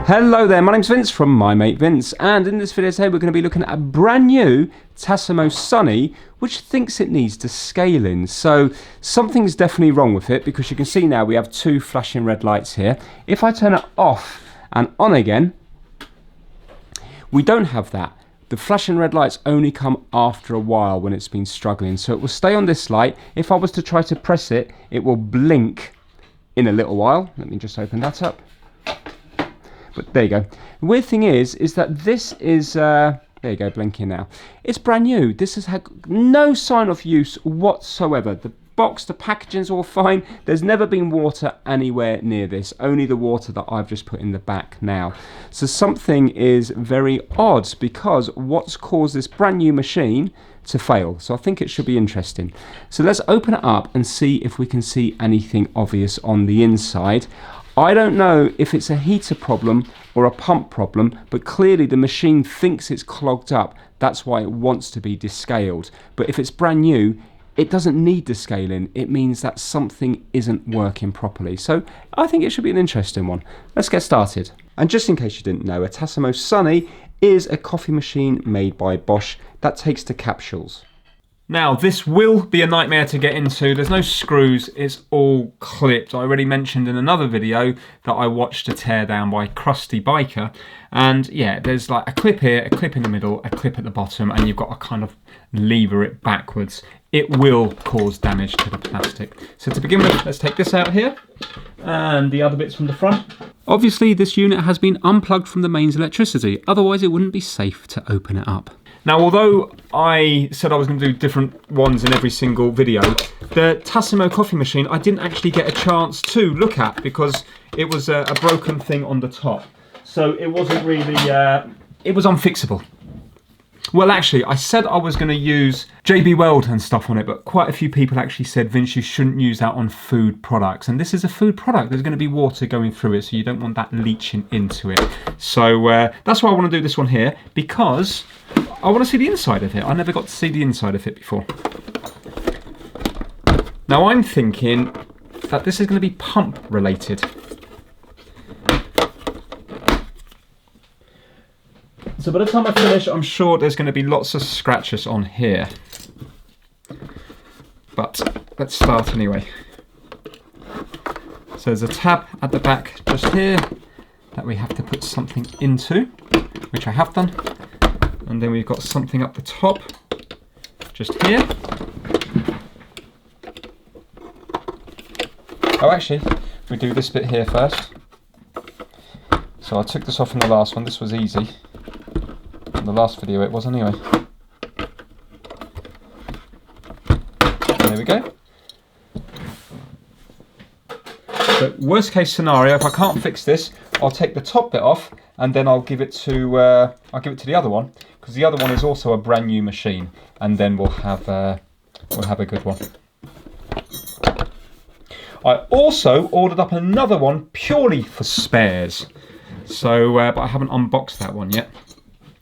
Hello there, my name's Vince from My Mate Vince, and in this video today we're going to be looking at a brand new Tassimo Sunny which thinks it needs to scale in. So something's definitely wrong with it, because you can see now we have two flashing red lights here. If I turn it off and on again, we don't have that. The flashing red lights only come after a while when it's been struggling, so it will stay on this light. If I was to try to press it, it will blink in a little while. Let me just open that up. But there you go. The weird thing is that this is, there you go, blinking now. It's brand new. This has had no sign of use whatsoever. The box, the packaging's all fine. There's never been water anywhere near this, only the water that I've just put in the back now. So something is very odd, because what's caused this brand new machine to fail? So I think it should be interesting. So let's open it up and see if we can see anything obvious on the inside. I don't know if it's a heater problem or a pump problem, but clearly the machine thinks it's clogged up. That's why it wants to be descaled. But if it's brand new, it doesn't need descaling. It means that something isn't working properly. So I think it should be an interesting one. Let's get started. And just in case you didn't know, a Tassimo Sunny is a coffee machine made by Bosch that takes to capsules. Now, this will be a nightmare to get into. There's no screws, it's all clipped. I already mentioned in another video that I watched a teardown by Krusty Biker. And yeah, there's like a clip here, a clip in the middle, a clip at the bottom, and you've got to kind of lever it backwards. It will cause damage to the plastic. So to begin with, let's take this out here, and the other bits from the front. Obviously, this unit has been unplugged from the mains electricity, otherwise it wouldn't be safe to open it up. Now, although I said I was going to do different ones in every single video, the Tassimo coffee machine I didn't actually get a chance to look at, because it was a broken thing on the top. So it wasn't really, it was unfixable. Well, actually, I said I was going to use JB Weld and stuff on it, but quite a few people actually said, Vince, you shouldn't use that on food products. And this is a food product. There's going to be water going through it, so you don't want that leaching into it. So that's why I want to do this one here, because I want to see the inside of it. I never got to see the inside of it before. Now, I'm thinking that this is going to be pump related. So by the time I finish, I'm sure there's going to be lots of scratches on here. But let's start anyway. So there's a tab at the back just here that we have to put something into, which I have done. And then we've got something up the top, just here. Oh, actually, if we do this bit here first. So I took this off in the last one. This was easy. In the last video it was anyway. There we go. So worst case scenario, if I can't fix this, I'll take the top bit off and then I'll give it to the other one, because the other one is also a brand new machine, and then we'll have a good one. I also ordered up another one purely for spares. So, but I haven't unboxed that one yet.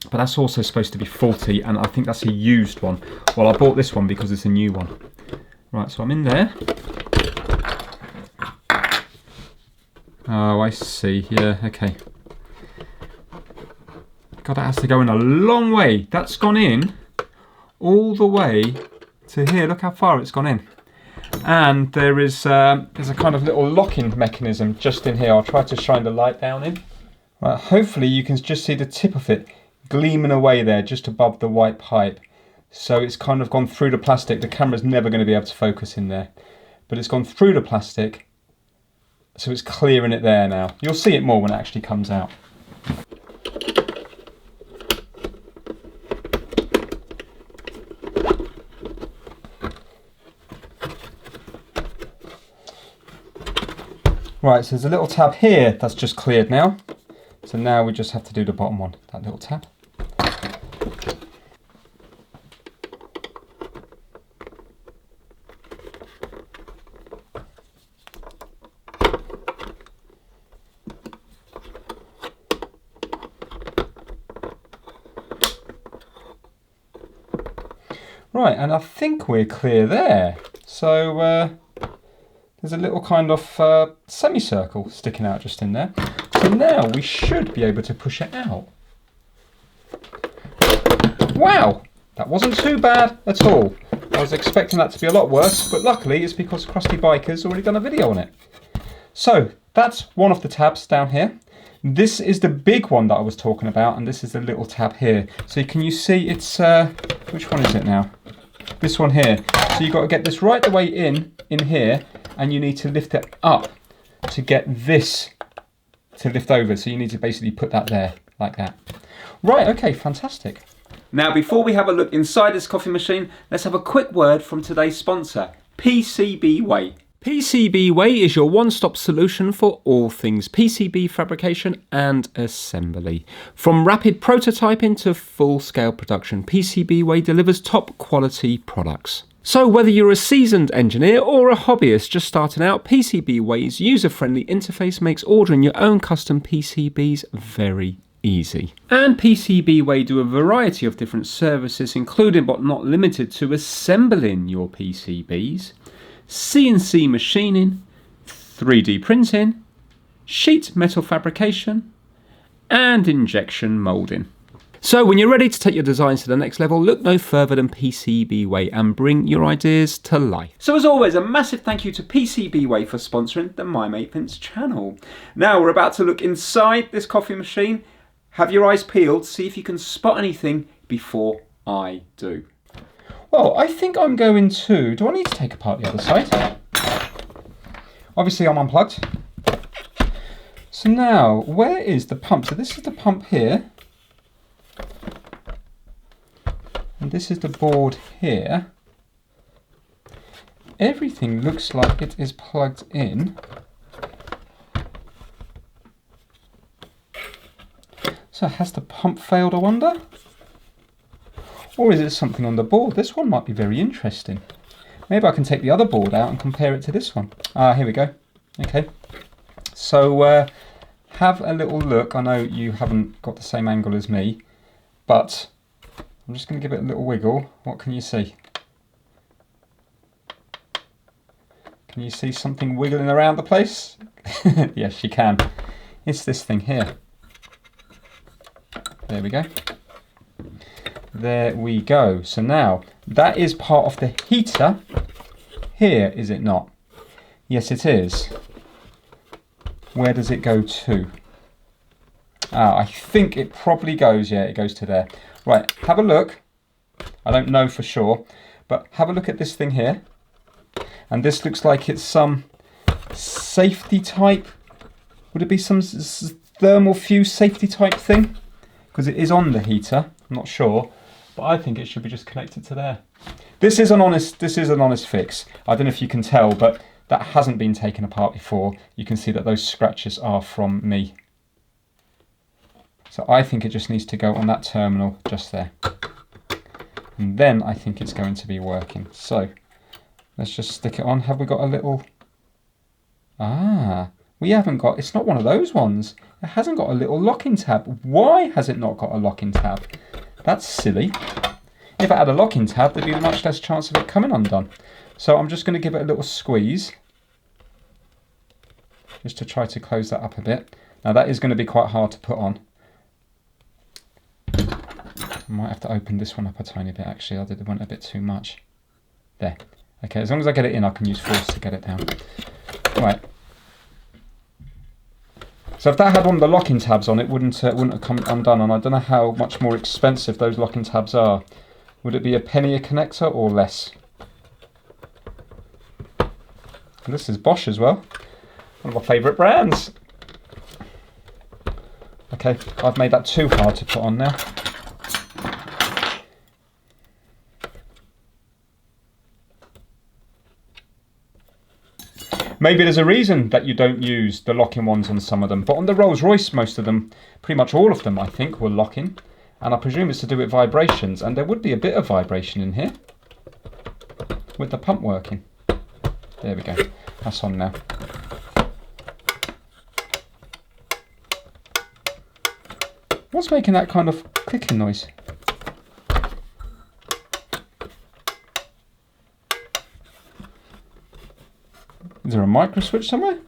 But that's also supposed to be faulty, and I think that's a used one. Well, I bought this one because it's a new one. Right, so I'm in there. Oh, I see. Yeah, okay. God, that has to go in a long way. That's gone in all the way to here. Look how far it's gone in. And there's a kind of little locking mechanism just in here. I'll try to shine the light down in. Right, hopefully you can just see the tip of it gleaming away there just above the white pipe. So it's kind of gone through the plastic. The camera's never going to be able to focus in there, but it's gone through the plastic, so it's clearing it there now. You'll see it more when it actually comes out. Right, so there's a little tab here that's just cleared now. So now we just have to do the bottom one, that little tab. Right, and I think we're clear there. So there's a little kind of semicircle sticking out just in there. So now we should be able to push it out. Wow, that wasn't too bad at all. I was expecting that to be a lot worse, but luckily it's because Krusty Biker's already done a video on it. So that's one of the tabs down here. This is the big one that I was talking about, and this is the little tab here. So can you see it's, which one is it now? This one here. So you've got to get this right the way in here, and you need to lift it up to get this to lift over. So you need to basically put that there, like that. Right, okay, fantastic. Now, before we have a look inside this coffee machine, let's have a quick word from today's sponsor, PCB Way. PCB Way is your one-stop solution for all things PCB fabrication and assembly. From rapid prototyping to full-scale production, PCB Way delivers top quality products. So whether you're a seasoned engineer or a hobbyist just starting out, PCB Way's user-friendly interface makes ordering your own custom PCBs very easy. And PCB Way do a variety of different services, including but not limited to assembling your PCBs, CNC machining, 3D printing, sheet metal fabrication, and injection moulding. So when you're ready to take your designs to the next level, look no further than PCB Way and bring your ideas to life. So as always, a massive thank you to PCB Way for sponsoring the My Mate Vince channel. Now we're about to look inside this coffee machine. Have your eyes peeled, see if you can spot anything before I do. Well, I think I'm going to... Do I need to take apart the other side? Obviously I'm unplugged. So now, where is the pump? So this is the pump here. And this is the board here. Everything looks like it is plugged in. So has the pump failed, I wonder? Or is it something on the board? This one might be very interesting. Maybe I can take the other board out and compare it to this one. Ah, here we go. Okay. So have a little look. I know you haven't got the same angle as me, but I'm just going to give it a little wiggle. What can you see? Can you see something wiggling around the place? Yes, you can. It's this thing here. There we go. There we go. So now, that is part of the heater here, is it not? Yes, it is. Where does it go to? I think it probably goes, yeah, it goes to there. Right, have a look. I don't know for sure, but have a look at this thing here. And this looks like it's some safety type. Would it be some thermal fuse safety type thing? Because it is on the heater, I'm not sure, but I think it should be just connected to there. This is an honest fix. I don't know if you can tell, but that hasn't been taken apart before. You can see that those scratches are from me. So I think it just needs to go on that terminal just there. And then I think it's going to be working. So let's just stick it on. Have we got a little... we haven't got... It's not one of those ones. It hasn't got a little locking tab. Why has it not got a locking tab? That's silly. If it had a locking tab, there'd be much less chance of it coming undone. So I'm just going to give it a little squeeze, just to try to close that up a bit. Now that is going to be quite hard to put on. I might have to open this one up a tiny bit actually. I did want a bit too much. There. Okay, as long as I get it in, I can use force to get it down. Right. So if that had one of the locking tabs on, it wouldn't have come undone, and I don't know how much more expensive those locking tabs are. Would it be a penny a connector or less? And this is Bosch as well, one of my favourite brands. Okay, I've made that too hard to put on now. Maybe there's a reason that you don't use the locking ones on some of them, but on the Rolls-Royce, most of them, pretty much all of them, I think, were locking. And I presume it's to do with vibrations, and there would be a bit of vibration in here with the pump working. There we go, that's on now. What's making that kind of clicking noise? Is there a micro switch somewhere?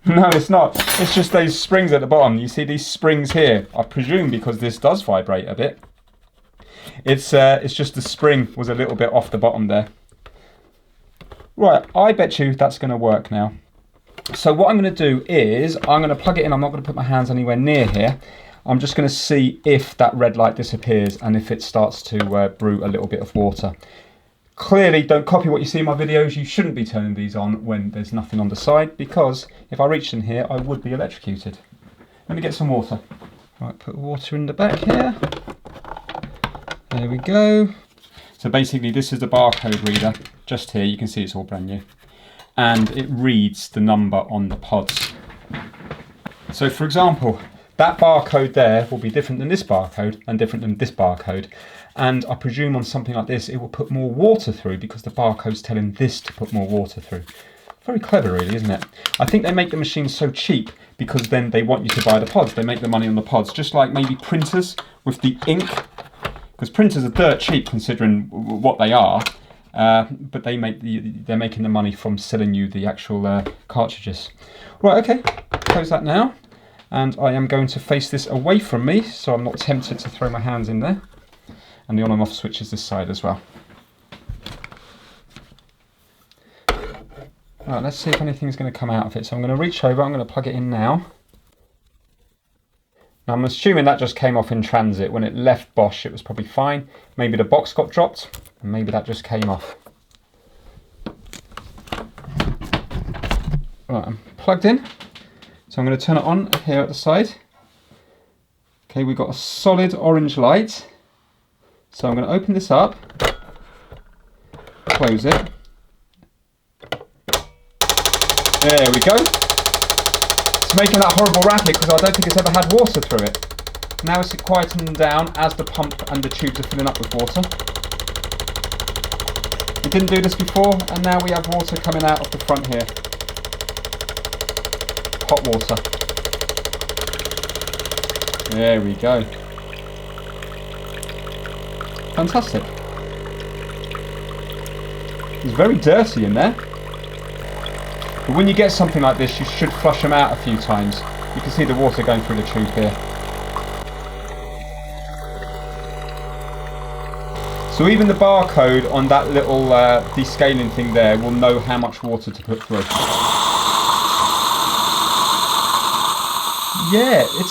No, it's not. It's just those springs at the bottom. You see these springs here? I presume because this does vibrate a bit. It's just the spring was a little bit off the bottom there. Right, I bet you that's going to work now. So what I'm going to do is I'm going to plug it in. I'm not going to put my hands anywhere near here. I'm just going to see if that red light disappears and if it starts to brew a little bit of water. Clearly, don't copy what you see in my videos. You shouldn't be turning these on when there's nothing on the side, because if I reached in here, I would be electrocuted. Let me get some water. Right, put water in the back here. There we go. So basically, this is the barcode reader. Just here, you can see it's all brand new. And it reads the number on the pods. So for example, that barcode there will be different than this barcode and different than this barcode. And I presume on something like this, it will put more water through because the barcode's telling this to put more water through. Very clever really, isn't it? I think they make the machines so cheap because then they want you to buy the pods. They make the money on the pods, just like maybe printers with the ink. Because printers are dirt cheap considering what they are. But they're making the money from selling you the actual cartridges. Right, okay, close that now. And I am going to face this away from me so I'm not tempted to throw my hands in there. And the on and off switch is this side as well. Right, let's see if anything's going to come out of it. So I'm going to reach over, I'm going to plug it in now. Now I'm assuming that just came off in transit. When it left Bosch, it was probably fine. Maybe the box got dropped, and maybe that just came off. Right, I'm plugged in. So I'm going to turn it on here at the side. Okay, we've got a solid orange light. So I'm going to open this up, close it. There we go. It's making that horrible racket because I don't think it's ever had water through it. Now it's quietening down as the pump and the tubes are filling up with water. It didn't do this before, and now we have water coming out of the front here. Hot water. There we go. Fantastic. It's very dirty in there. But when you get something like this, you should flush them out a few times. You can see the water going through the tube here. So even the barcode on that little descaling thing there will know how much water to put through. Yeah, it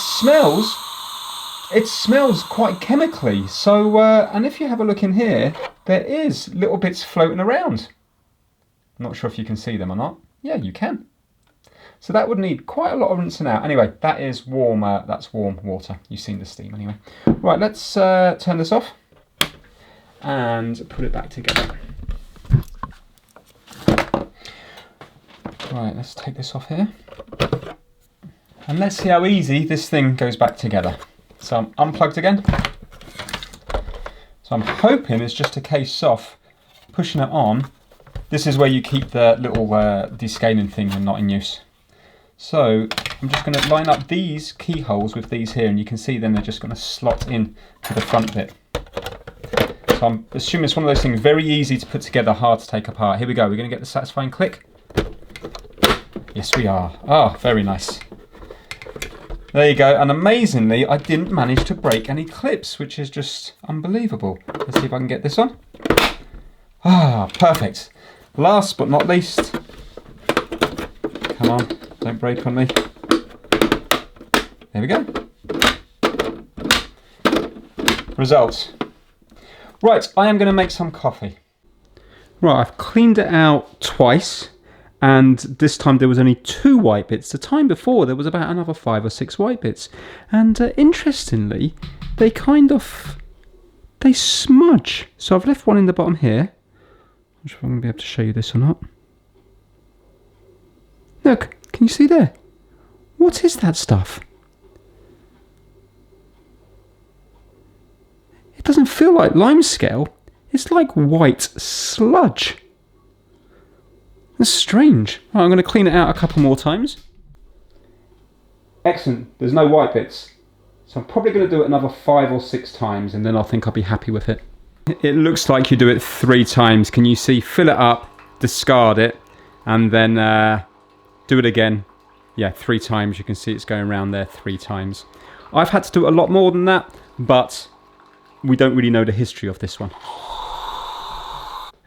smells quite chemically. So, and if you have a look in here, there is little bits floating around. I'm not sure if you can see them or not. Yeah, you can. So that would need quite a lot of rinsing out. Anyway, that is warm. That's warm water. You've seen the steam anyway. Right, let's turn this off and put it back together. Right, let's take this off here. And let's see how easy this thing goes back together. So I'm unplugged again. So I'm hoping it's just a case of pushing it on. This is where you keep the little descaling thing and not in use. So I'm just going to line up these keyholes with these here, and you can see then they're just going to slot in to the front bit. So I'm assuming it's one of those things very easy to put together, hard to take apart. Here we go, we're going to get the satisfying click. Yes we are. Ah, very nice. There you go, and amazingly I didn't manage to break any clips, which is just unbelievable. Let's see if I can get this on. Ah, perfect. Last but not least, come on, don't break on me. There we go. Results. Right, I am going to make some coffee. Right, I've cleaned it out twice, and this time there was only 2 white bits. The time before there was about another 5 or 6 white bits. And interestingly, they smudge. So I've left one in the bottom here. I'm not sure if I'm going to be able to show you this or not. Look, can you see there? What is that stuff? It doesn't feel like limescale. It's like white sludge. That's strange. Right, I'm going to clean it out a couple more times. Excellent. There's no white bits. So I'm probably going to do it another 5 or 6 times, and then I think I'll be happy with it. It looks like you do it 3 times. Can you see? Fill it up, discard it, and then do it again. Yeah, 3 times. You can see it's going around there 3 times. I've had to do it a lot more than that, but we don't really know the history of this one.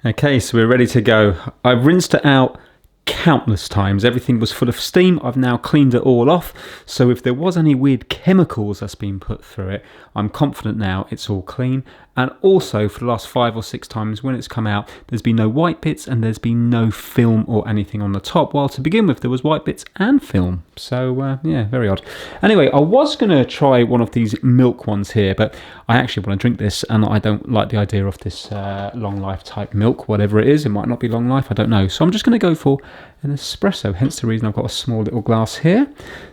Okay, so we're ready to go. I've rinsed it out countless times. Everything was full of steam. I've now cleaned it all off. So if there was any weird chemicals that's been put through it, I'm confident now it's all clean. And also for the last 5 or 6 times when it's come out, there's been no white bits and there's been no film or anything on the top. While to begin with, there was white bits and film. So yeah, very odd. Anyway, I was going to try one of these milk ones here, but I actually want to drink this and I don't like the idea of this long life type milk, whatever it is. It might not be long life, I don't know. So I'm just going to go for an espresso, hence the reason I've got a small little glass here.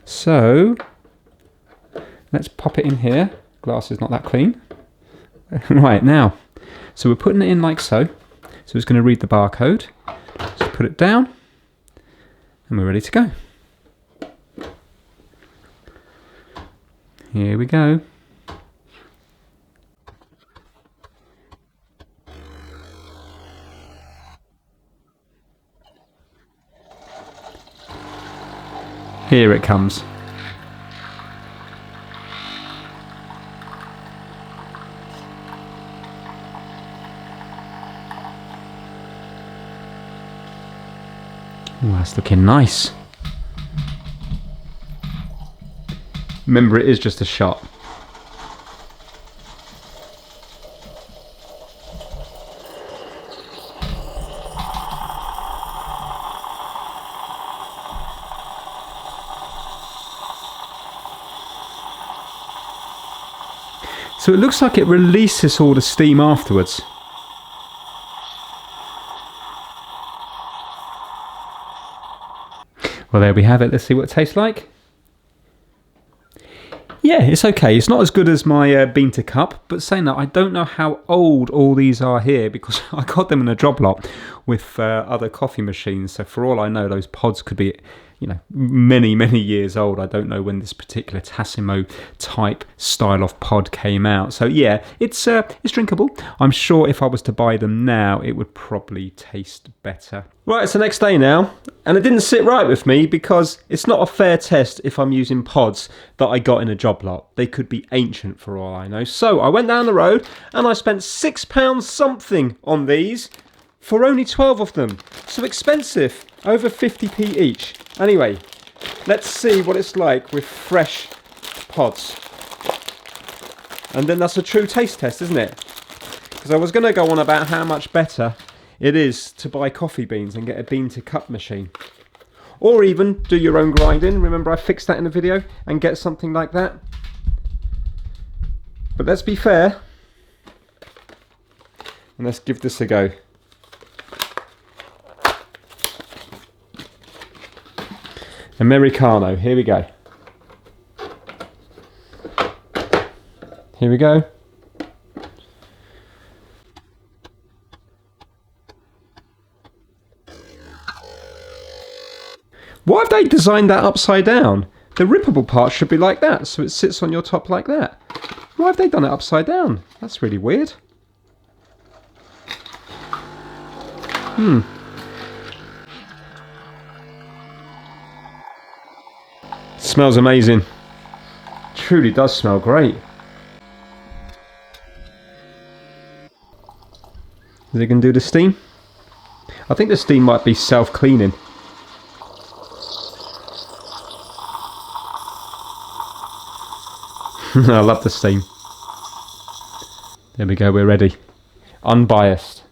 So let's pop it in here. Glass is not that clean. Right, now, so we're putting it in like so. So it's going to read the barcode. Just put it down and we're ready to go. Here we go. Here it comes. Ooh, that's looking nice. Remember, it is just a shot. So it looks like it releases all the steam afterwards. Well, there we have it. Let's see what it tastes like. Yeah, it's okay. It's not as good as my bean to cup, but saying that, I don't know how old all these are here because I got them in a job lot with other coffee machines. So for all I know, those pods could be, you know, many, many years old. I don't know when this particular Tassimo type style of pod came out. So yeah, it's drinkable. I'm sure if I was to buy them now, it would probably taste better. Right, it's the next day now, and it didn't sit right with me because it's not a fair test if I'm using pods that I got in a job lot. They could be ancient for all I know. So I went down the road and I spent £6 something on these for only 12 of them. So expensive, over 50p each. Anyway, let's see what it's like with fresh pods. And then that's a true taste test, isn't it? Because I was going to go on about how much better it is to buy coffee beans and get a bean to cup machine. Or even do your own grinding. Remember I fixed that in the video, and get something like that. But let's be fair. And let's give this a go. Americano, here we go. Here we go. Why have they designed that upside down? The rippable part should be like that, so it sits on your top like that. Why have they done it upside down? That's really weird. Smells amazing. Truly does smell great. Is it going to do the steam? I think the steam might be self-cleaning. I love the steam. There we go, we're ready. Unbiased.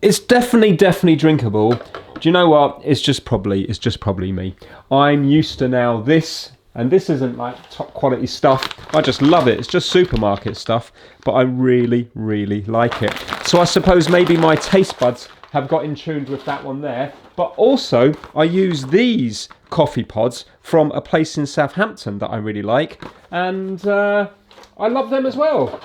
It's definitely drinkable. Do you know what? It's just probably me. I'm used to now this, and this isn't like top quality stuff. I just love it. It's just supermarket stuff, but I really like it. So I suppose maybe my taste buds have got in tuned with that one there. But also, I use these coffee pods from a place in Southampton that I really like, and I love them as well.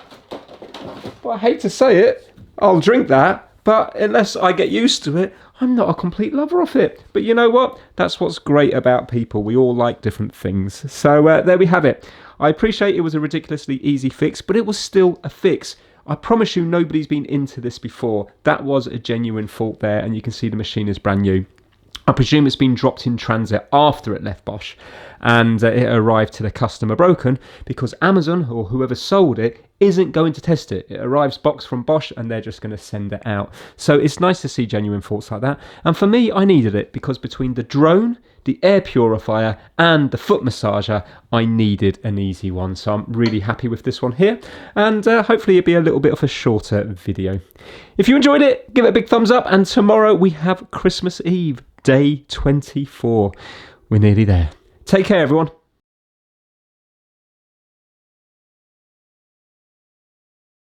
But I hate to say it, I'll drink that, but unless I get used to it, I'm not a complete lover of it. But you know what? That's what's great about people. We all like different things. So there we have it. I appreciate it was a ridiculously easy fix, but it was still a fix. I promise you nobody's been into this before. That was a genuine fault there, and you can see the machine is brand new. I presume it's been dropped in transit after it left Bosch, and it arrived to the customer broken because Amazon or whoever sold it isn't going to test it. It arrives boxed from Bosch and they're just going to send it out. So it's nice to see genuine faults like that. And for me, I needed it because between the drone, the air purifier and the foot massager, I needed an easy one. So I'm really happy with this one here, and hopefully it'll be a little bit of a shorter video. If you enjoyed it, give it a big thumbs up, and tomorrow we have Christmas Eve, day 24. We're nearly there. Take care, everyone.